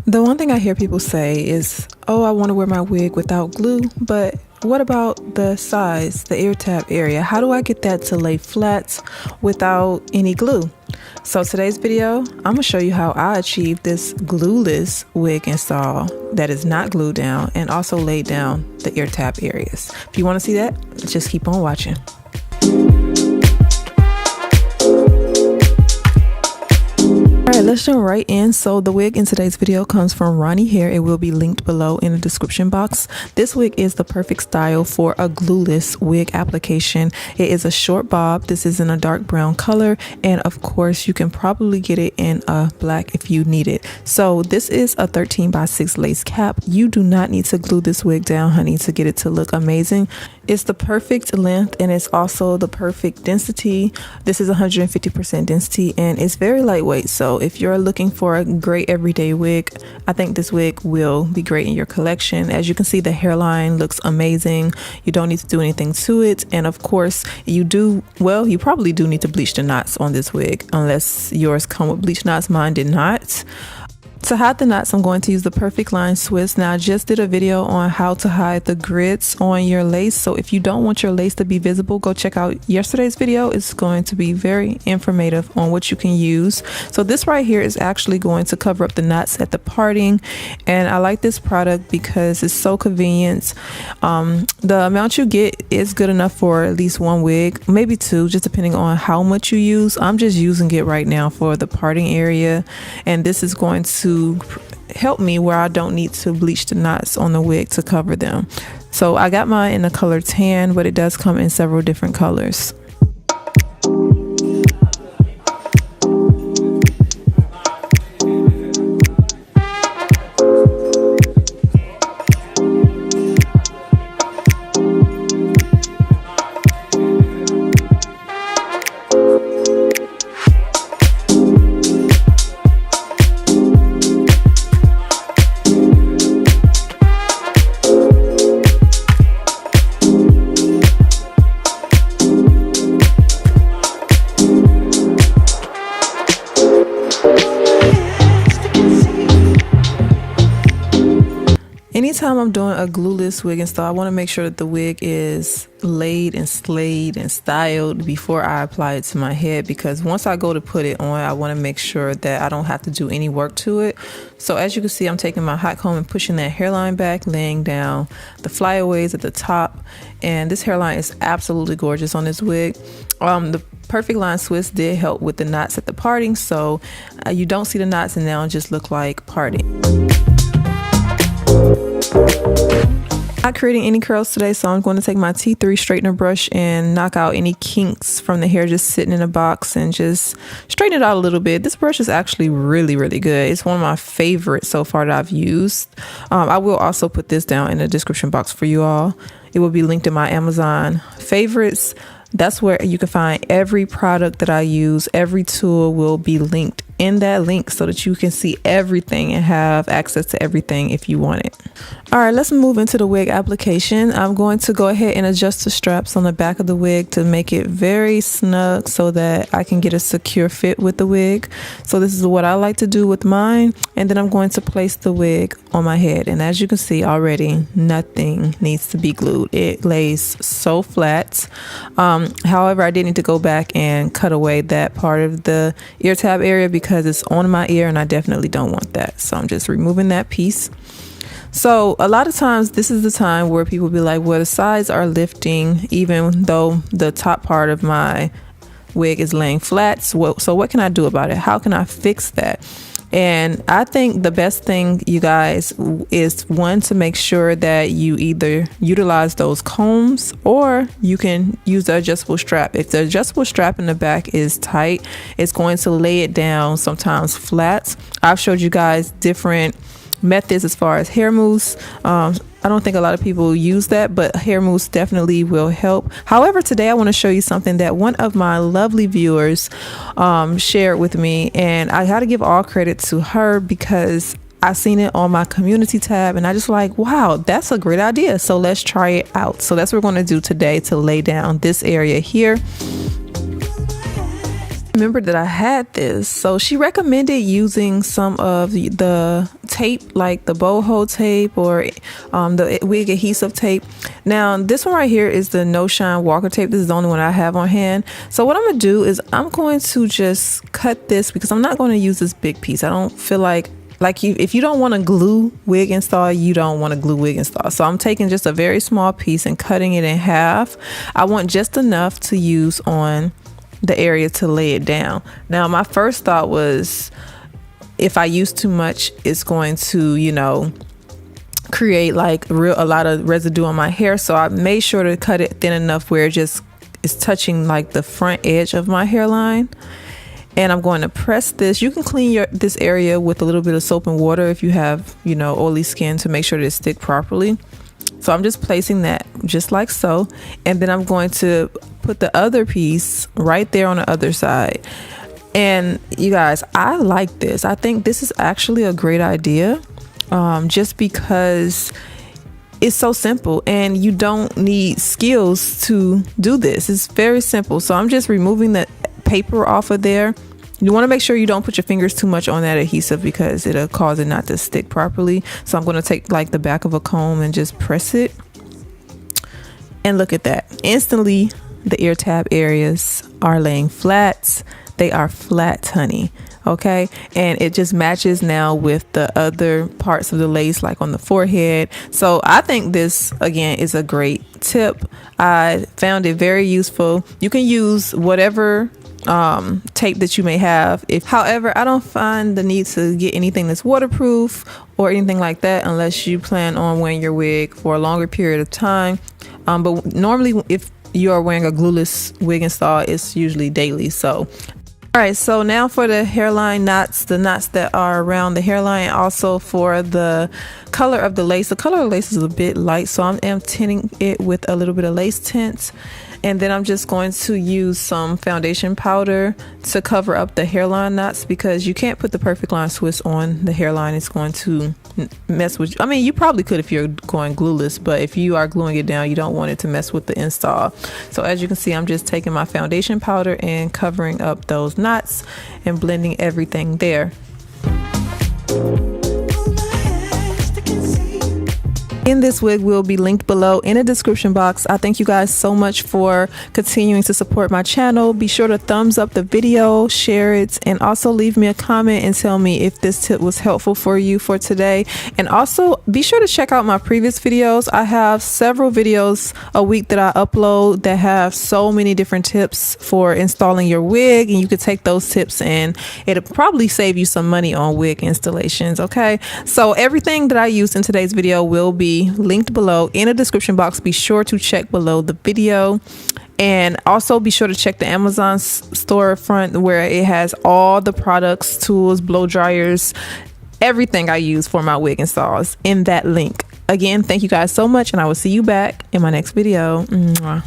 The one thing I hear people say is, oh, I want to wear my wig without glue, but what about the sides, the ear tab area? How do I get that to lay flat without any glue? So today's video, I'm going to show you how I achieved this glueless wig install that is not glued down and also laid down the ear tab areas. If you want to see that, just keep on watching. Alright, let's jump right in. So the wig in today's video comes from Ronniehair. It will be linked below in the description box. This wig is the perfect style for a glueless wig application. It is a short bob. This is in a dark brown color, and of course you can probably get it in a black if you need it. So this is a 13x6 lace cap. You do not need to glue this wig down, honey, to get it to look amazing. It's the perfect length and it's also the perfect density. This is 150% density and it's very lightweight. So if you're looking for a great everyday wig, I think this wig will be great in your collection. As you can see, the hairline looks amazing. You don't need to do anything to it. And of course, you probably do need to bleach the knots on this wig unless yours come with bleach knots. Mine did not. To hide the knots, I'm going to use the Perfect Line Swiss. Now, I just did a video on how to hide the grits on your lace. So if you don't want your lace to be visible, go check out yesterday's video. It's going to be very informative on what you can use. So this right here is actually going to cover up the knots at the parting. And I like this product because it's so convenient. The amount you get is good enough for at least one wig, maybe two, just depending on how much you use. I'm just using it right now for the parting area. And this is going to help me where I don't need to bleach the knots on the wig to cover them. So I got mine in the color tan, but it does come in several different colors. Anytime I'm doing a glueless wig install, I want to make sure that the wig is laid and slayed and styled before I apply it to my head, because once I go to put it on, I want to make sure that I don't have to do any work to it. So as you can see, I'm taking my hot comb and pushing that hairline back, laying down the flyaways at the top, and this hairline is absolutely gorgeous on this wig. The Perfect Line Swiss did help with the knots at the parting, so you don't see the knots and now just look like parting. Not creating any curls today, so I'm going to take my T3 straightener brush and knock out any kinks from the hair just sitting in a box and just straighten it out a little bit. This brush is actually really good. It's one of my favorites so far that I've used. I will also put this down in the description box for you all. It will be linked in my Amazon favorites. That's where you can find every product that I use. Every tool will be linked in that link so that you can see everything and have access to everything if you want it. All right, let's move into the wig application. I'm going to go ahead and adjust the straps on the back of the wig to make it very snug so that I can get a secure fit with the wig. So this is what I like to do with mine. And then I'm going to place the wig on my head. And as you can see already, nothing needs to be glued. It lays so flat. However, I did need to go back and cut away that part of the ear tab area because it's on my ear and I definitely don't want that. So I'm just removing that piece. So a lot of times this is the time where people be like, well, the sides are lifting even though the top part of my wig is laying flat. So what can I do about it? How can I fix that? And I think the best thing, you guys, is one, to make sure that you either utilize those combs or you can use the adjustable strap. If the adjustable strap in the back is tight, it's going to lay it down sometimes flat. I've showed you guys different methods as far as hair mousse. I don't think a lot of people use that, but hair mousse definitely will help. However, today I want to show you something that one of my lovely viewers shared with me, and I got to give all credit to her because I seen it on my community tab and I just like, wow, that's a great idea. So let's try it out. So that's what we're going to do today to lay down this area here. Remembered that I had this, so she recommended using some of the tape, like the boho tape or the wig adhesive tape. Now this one right here is the No Shine Walker tape. This is the only one I have on hand. So what I'm gonna do is I'm going to just cut this because I'm not going to use this big piece. I don't feel like if you don't want to glue wig install, you don't want to glue wig install. So I'm taking just a very small piece and cutting it in half. I want just enough to use on the area to lay it down. Now my first thought was, if I use too much, it's going to, you know, create like a lot of residue on my hair. So I made sure to cut it thin enough where it just is touching like the front edge of my hairline. And I'm going to press this. You can clean this area with a little bit of soap and water if you have, you know, oily skin, to make sure that it sticks properly. So I'm just placing that just like so, and then I'm going to put the other piece right there on the other side. And you guys, I like this. I think this is actually a great idea, just because it's so simple and you don't need skills to do this. It's very simple. So I'm just removing the paper off of there. You want to make sure you don't put your fingers too much on that adhesive because it'll cause it not to stick properly. So I'm going to take like the back of a comb and just press it. And look at that. Instantly, the ear tab areas are laying flat. They are flat, honey. Okay. And it just matches now with the other parts of the lace, like on the forehead. So I think this, again, is a great tip. I found it very useful. You can use whatever tape that you may have. However, I don't find the need to get anything that's waterproof or anything like that unless you plan on wearing your wig for a longer period of time. But normally, if you are wearing a glueless wig install, it's usually daily. So all right, so now for the hairline knots, the knots that are around the hairline, also for the color of the lace. The color of the lace is a bit light, so I am tinting it with a little bit of lace tint. And then I'm just going to use some foundation powder to cover up the hairline knots, because you can't put the perfect line twist on the hairline. It's going to mess with you. I mean, you probably could if you're going glueless, but if you are gluing it down, you don't want it to mess with the install. So as you can see, I'm just taking my foundation powder and covering up those knots and blending everything there. In this wig will be linked below in the description box. I thank you guys so much for continuing to support my channel. Be sure to thumbs up the video, share it, and also leave me a comment and tell me if this tip was helpful for you for today. And also be sure to check out my previous videos. I have several videos a week that I upload that have so many different tips for installing your wig, and you could take those tips and it'll probably save you some money on wig installations. Okay, so everything that I used in today's video will be linked below in the description box. Be sure to check below the video, and also be sure to check the Amazon storefront where it has all the products, tools, blow dryers, everything I use for my wig installs in that link. Again, thank you guys so much, and I will see you back in my next video. Mwah.